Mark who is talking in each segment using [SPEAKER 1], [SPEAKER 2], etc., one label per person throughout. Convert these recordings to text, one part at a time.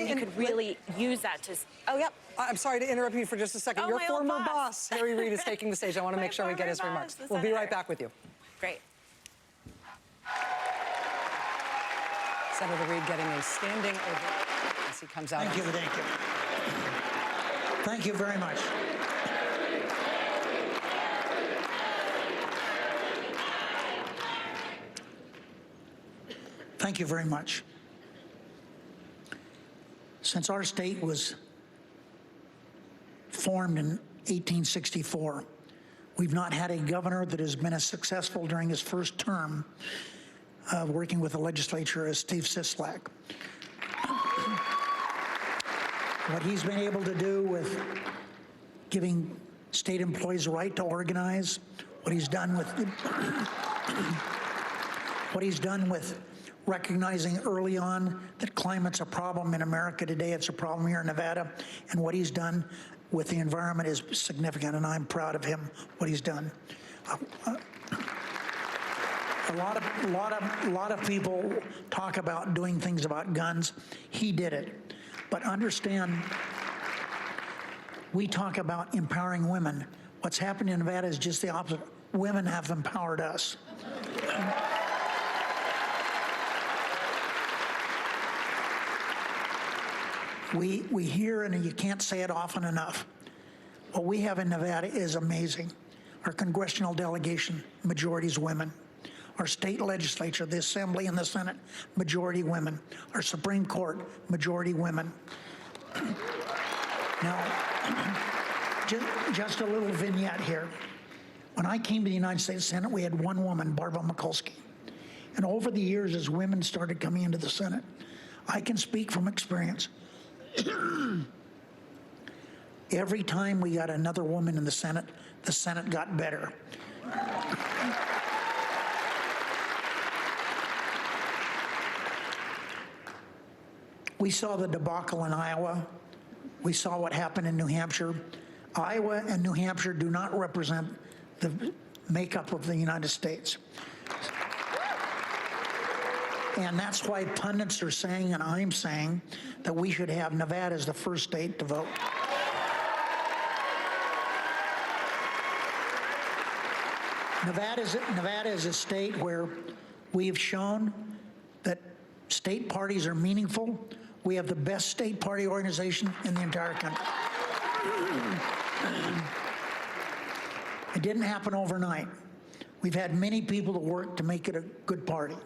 [SPEAKER 1] you could really use that to, oh, yep.
[SPEAKER 2] I'm sorry to interrupt you for just a second.
[SPEAKER 1] Oh,
[SPEAKER 2] Your
[SPEAKER 1] my
[SPEAKER 2] former
[SPEAKER 1] old
[SPEAKER 2] boss, Harry Reid, is taking the stage. I want to make sure we get his remarks. We'll be right back with you.
[SPEAKER 1] Great.
[SPEAKER 2] Senator Reid getting a standing ovation as he comes out.
[SPEAKER 3] Thank you. Thank you very much. Thank you very much. Since our state was formed in 1864, we've not had a governor that has been as successful during his first term working with the legislature as Steve Sisolak. What he's been able to do with giving state employees the right to organize, what he's done with recognizing early on that climate's a problem in America today, it's a problem here in Nevada, and what he's done with the environment is significant, and I'm proud of him, what he's done. A lot of people talk about doing things about guns. He did it. But understand, we talk about empowering women. What's happened in Nevada is just the opposite. Women have empowered us. We hear, and you can't say it often enough, what we have in Nevada is amazing. Our congressional delegation, majorities women. Our state legislature, the Assembly and the Senate, majority women. Our Supreme Court, majority women. Now, just a little vignette here. When I came to the United States Senate, we had one woman, Barbara Mikulski. And over the years, as women started coming into the Senate, I can speak from experience. Every time we got another woman in the Senate got better. We saw the debacle in Iowa. We saw what happened in New Hampshire. Iowa and New Hampshire do not represent the makeup of the United States. And that's why pundits are saying, and I'm saying, that we should have Nevada as the first state to vote. Nevada is a state where we've shown that state parties are meaningful. We have the best state party organization in the entire country. It didn't happen overnight. We've had many people to work to make it a good party.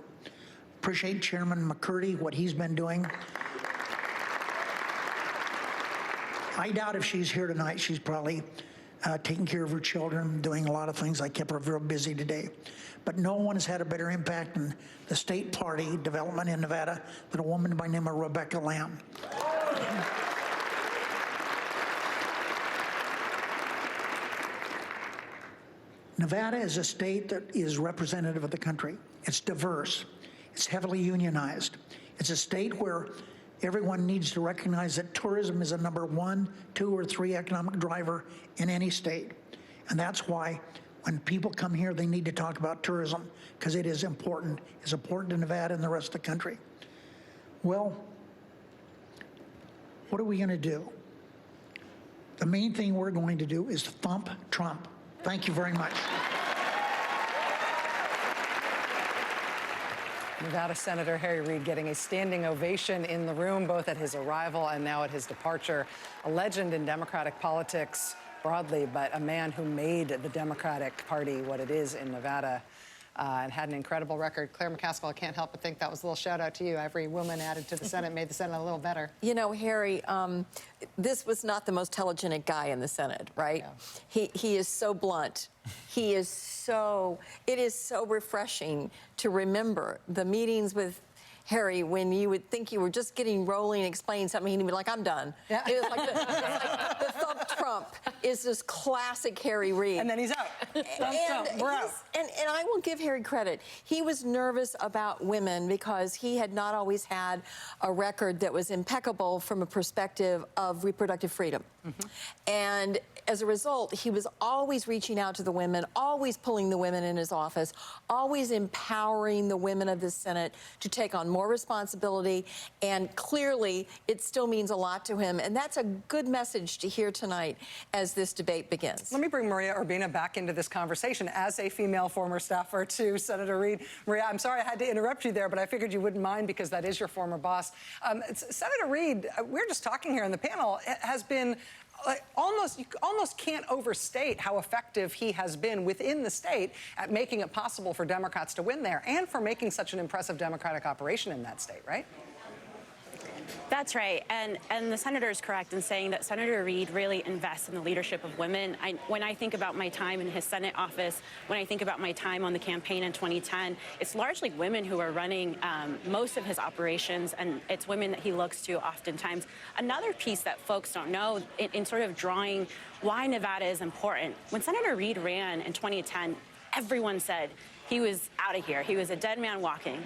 [SPEAKER 3] Appreciate Chairman McCurdy, what he's been doing. I doubt if she's here tonight, she's probably taking care of her children, doing a lot of things. I kept her real busy today. But no one has had a better impact in the state party development in Nevada than a woman by the name of Rebecca Lamb. Nevada is a state that is representative of the country. It's diverse. It's heavily unionized. It's a state where everyone needs to recognize that tourism is a number 1, 2, or 3 economic driver in any state. And that's why when people come here, they need to talk about tourism because it is important. It's important to Nevada and the rest of the country. Well, what are we going to do? The main thing we're going to do is thump Trump. Thank you very much.
[SPEAKER 2] Nevada Senator Harry Reid getting a standing ovation in the room, both at his arrival and now at his departure. A legend in Democratic politics broadly, but a man who made the Democratic Party what it is in Nevada and had an incredible record. Claire McCaskill, I can't help but think that was a little shout out to you. Every woman added to the Senate made the Senate a little better.
[SPEAKER 4] You know, Harry, this was not the most telegenic guy in the Senate, right? Yeah. He is so blunt. He is so, it is so refreshing to remember the meetings with Harry when you would think you were just getting rolling and explaining something, and he'd be like, I'm done. Yeah. It was like the thump Trump is this classic Harry Reid.
[SPEAKER 2] And then he's out. We're out.
[SPEAKER 4] And I will give Harry credit. He was nervous about women because he had not always had a record that was impeccable from a perspective of reproductive freedom. And as a result, he was always reaching out to the women, always pulling the women in his office, always empowering the women of the Senate to take on more responsibility. And clearly, it still means a lot to him. And that's a good message to hear tonight as this debate begins.
[SPEAKER 2] Let me bring Maria Urbina back into this conversation as a female former staffer to Senator Reid. Maria, I'm sorry I had to interrupt you there, but I figured you wouldn't mind because that is your former boss. Senator Reid, we're just talking here on the panel, has been you almost can't overstate how effective he has been within the state at making it possible for Democrats to win there and for making such an impressive Democratic operation in that state, right?
[SPEAKER 1] That's right. And the senator is correct in saying that Senator Reid really invests in the leadership of women. When I think about my time in his Senate office, when I think about my time on the campaign in 2010, it's largely women who are running most of his operations, and it's women that he looks to oftentimes. Another piece that folks don't know in sort of drawing why Nevada is important, when Senator Reid ran in 2010, everyone said he was out of here. He was a dead man walking.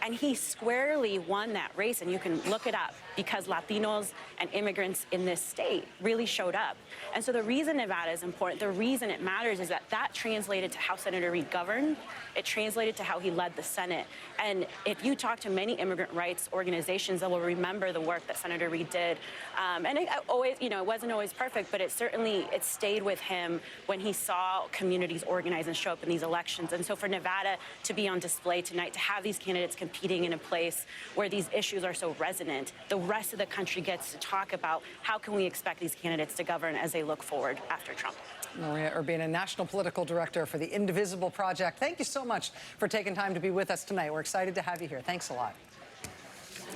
[SPEAKER 1] And he squarely won that race, and you can look it up, because Latinos and immigrants in this state really showed up. And so the reason Nevada is important, the reason it matters, is that that translated to how Senator Reid governed. It translated to how he led the Senate. And if you talk to many immigrant rights organizations, they will remember the work that Senator Reid did. And it always, it wasn't always perfect, but it stayed with him when he saw communities organize and show up in these elections. And so for Nevada to be on display tonight, to have these candidates competing in a place where these issues are so resonant, the rest of the country gets to talk about how can we expect these candidates to govern as they look forward after Trump.
[SPEAKER 2] Maria Urbina, National Political Director for the Indivisible Project. Thank you so much for taking time to be with us tonight. We're excited to have you here. Thanks a lot.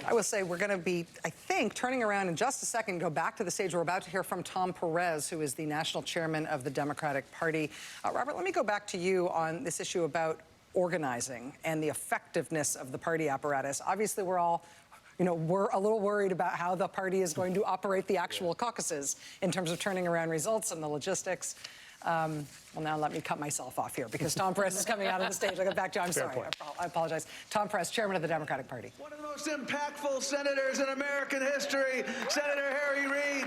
[SPEAKER 2] I will say we're going to be, I think, turning around in just a second, go back to the stage. We're about to hear from Tom Perez, who is the national chairman of the Democratic Party. Robert, let me go back to you on this issue about organizing and the effectiveness of the party apparatus. Obviously, we're all we're a little worried about how the party is going to operate the actual caucuses in terms of turning around results and the logistics. Well, now let me cut myself off here because Tom Perez is coming out of the stage. I'll get back to you. I'm sorry. I apologize. Tom Perez, chairman of the Democratic Party.
[SPEAKER 5] One of the most impactful senators in American history, Senator Harry Reid.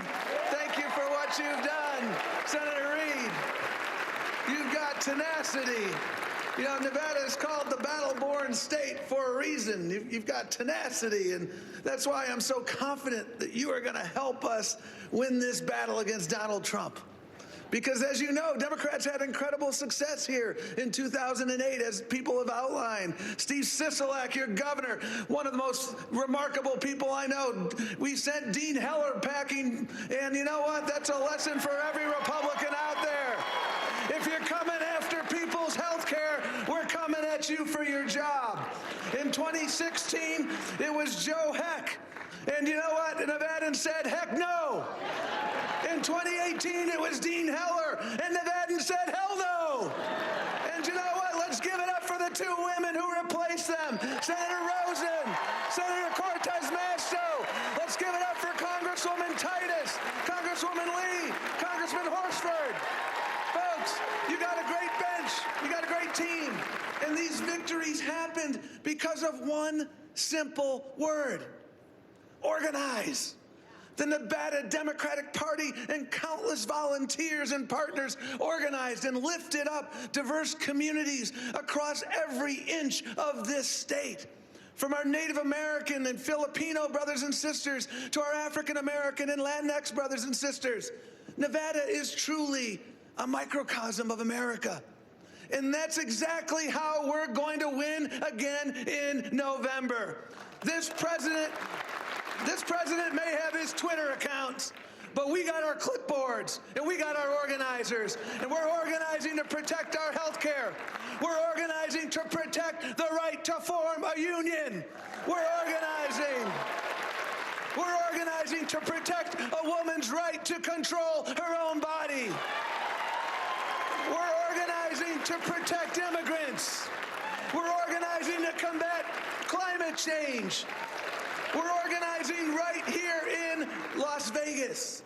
[SPEAKER 5] Thank you for what you've done. Senator Reid, you've got tenacity. Nevada is called the battle-born state for a reason. You've got tenacity, and that's why I'm so confident that you are going to help us win this battle against Donald Trump. Because as you know, Democrats had incredible success here in 2008, as people have outlined. Steve Sisolak, your governor, one of the most remarkable people I know. We sent Dean Heller packing, and you know what? That's a lesson for every Republican out there. If you're coming after people's health care, we're coming at you for your job. In 2016, it was Joe Heck. And you know what? The Nevadans said, heck no. In 2018, it was Dean Heller, and Nevadans said, hell no. And you know what? Let's give it up for the two women who replaced them, Senator Rosen, Senator Cortez Masto. Let's give it up for Congresswoman Titus, Congresswoman Lee, Congressman Horsford. Folks, you got a great bench. You got a great team. And these victories happened because of one simple word: organize. The Nevada Democratic Party and countless volunteers and partners organized and lifted up diverse communities across every inch of this state. From our Native American and Filipino brothers and sisters to our African American and Latinx brothers and sisters, Nevada is truly a microcosm of America. And that's exactly how we're going to win again in November. This president may have his Twitter accounts, but we got our clipboards, and we got our organizers, and we're organizing to protect our health care. We're organizing to protect the right to form a union. We're organizing to protect a woman's right to control her own body. We're organizing to protect immigrants. We're organizing to combat climate change. We're organizing right here in Las Vegas,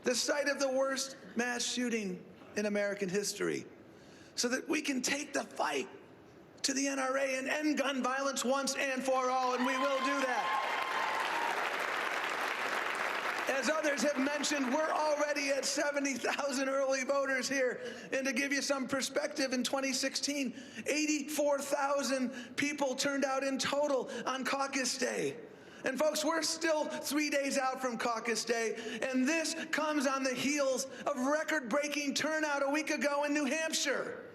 [SPEAKER 5] the site of the worst mass shooting in American history, so that we can take the fight to the NRA and end gun violence once and for all, and we will do that. As others have mentioned, we're already at 70,000 early voters here. And to give you some perspective, in 2016, 84,000 people turned out in total on Caucus Day. And folks, we're still 3 days out from Caucus Day, and this comes on the heels of record-breaking turnout a week ago in New Hampshire.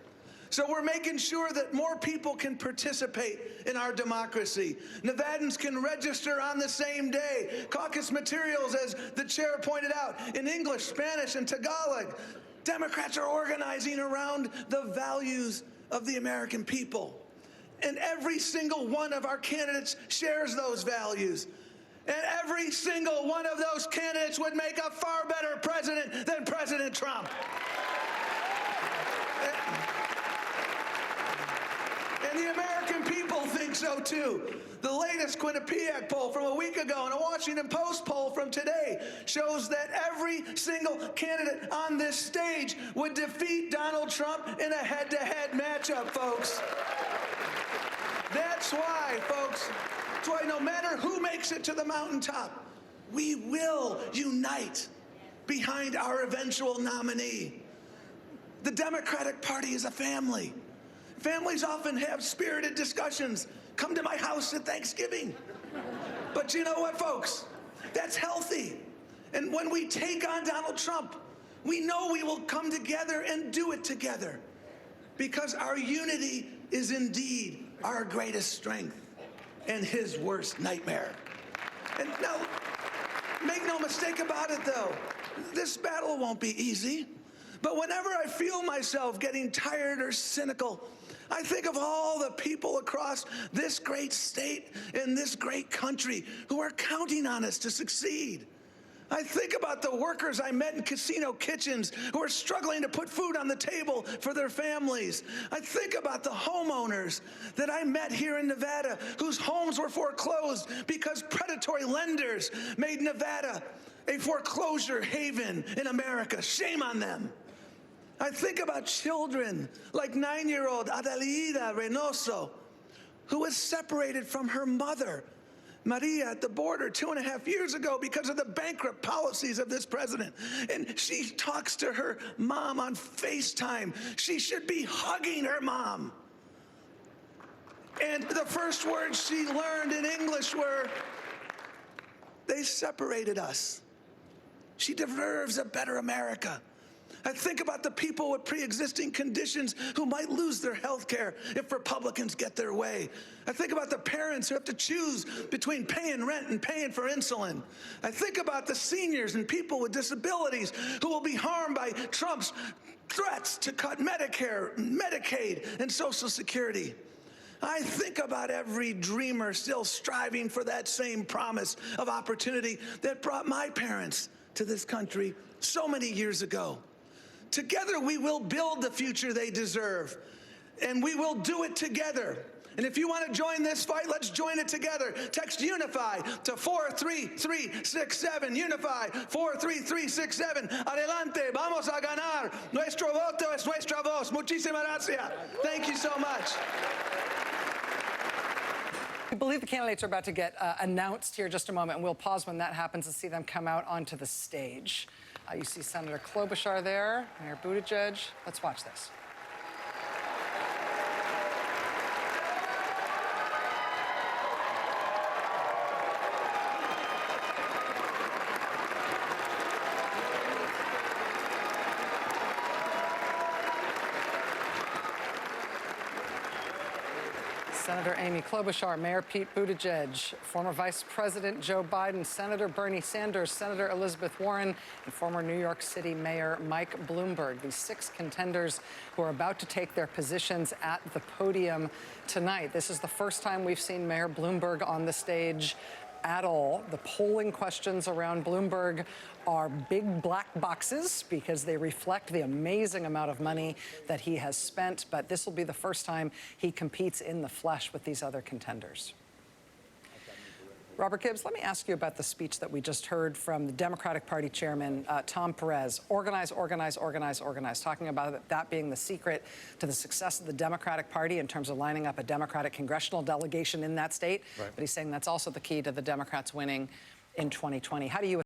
[SPEAKER 5] So we're making sure that more people can participate in our democracy. Nevadans can register on the same day. Caucus materials, as the chair pointed out, in English, Spanish, and Tagalog. Democrats are organizing around the values of the American people. And every single one of our candidates shares those values. And every single one of those candidates would make a far better president than President Trump. And the American people think so too. The latest Quinnipiac poll from a week ago and a Washington Post poll from today shows that every single candidate on this stage would defeat Donald Trump in a head-to-head matchup, folks. That's why, folks, that's why no matter who makes it to the mountaintop, we will unite behind our eventual nominee. The Democratic Party is a family. Families often have spirited discussions. Come to my house at Thanksgiving. But you know what, folks? That's healthy. And when we take on Donald Trump, we know we will come together and do it together, because our unity is indeed our greatest strength and his worst nightmare. And now, make no mistake about it, though, this battle won't be easy. But whenever I feel myself getting tired or cynical, I think of all the people across this great state and this great country who are counting on us to succeed. I think about the workers I met in casino kitchens who are struggling to put food on the table for their families. I think about the homeowners that I met here in Nevada whose homes were foreclosed because predatory lenders made Nevada a foreclosure haven in America. Shame on them. I think about children like 9-year-old Adelida Reynoso, who was separated from her mother, Maria, at the border 2.5 years ago because of the bankrupt policies of this president. And she talks to her mom on FaceTime. She should be hugging her mom. And the first words she learned in English were, "They separated us. She deserves a better America." I think about the people with pre-existing conditions who might lose their health care if Republicans get their way. I think about the parents who have to choose between paying rent and paying for insulin. I think about the seniors and people with disabilities who will be harmed by Trump's threats to cut Medicare, Medicaid, and Social Security. I think about every dreamer still striving for that same promise of opportunity that brought my parents to this country so many years ago. Together, we will build the future they deserve, and we will do it together. And if you want to join this fight, let's join it together. Text UNIFY to 43367. UNIFY 43367. Adelante, vamos a ganar. Nuestro voto es nuestra voz. Muchísimas gracias. Thank you so much.
[SPEAKER 2] I believe the candidates are about to get announced here in just a moment, and we'll pause when that happens to see them come out onto the stage. You see Senator Klobuchar there, Mayor Buttigieg. Let's watch this. Senator Amy Klobuchar, Mayor Pete Buttigieg, former Vice President Joe Biden, Senator Bernie Sanders, Senator Elizabeth Warren, and former New York City Mayor Mike Bloomberg. These 6 contenders who are about to take their positions at the podium tonight. This is the first time we've seen Mayor Bloomberg on the stage at all. The polling questions around Bloomberg are big black boxes because they reflect the amazing amount of money that he has spent. But this will be the first time he competes in the flesh with these other contenders. Robert Gibbs, let me ask you about the speech that we just heard from the Democratic Party chairman, Tom Perez. Organize, organize, organize, organize, talking about that being the secret to the success of the Democratic Party in terms of lining up a Democratic congressional delegation in that state. Right. But he's saying that's also the key to the Democrats winning in 2020. How do you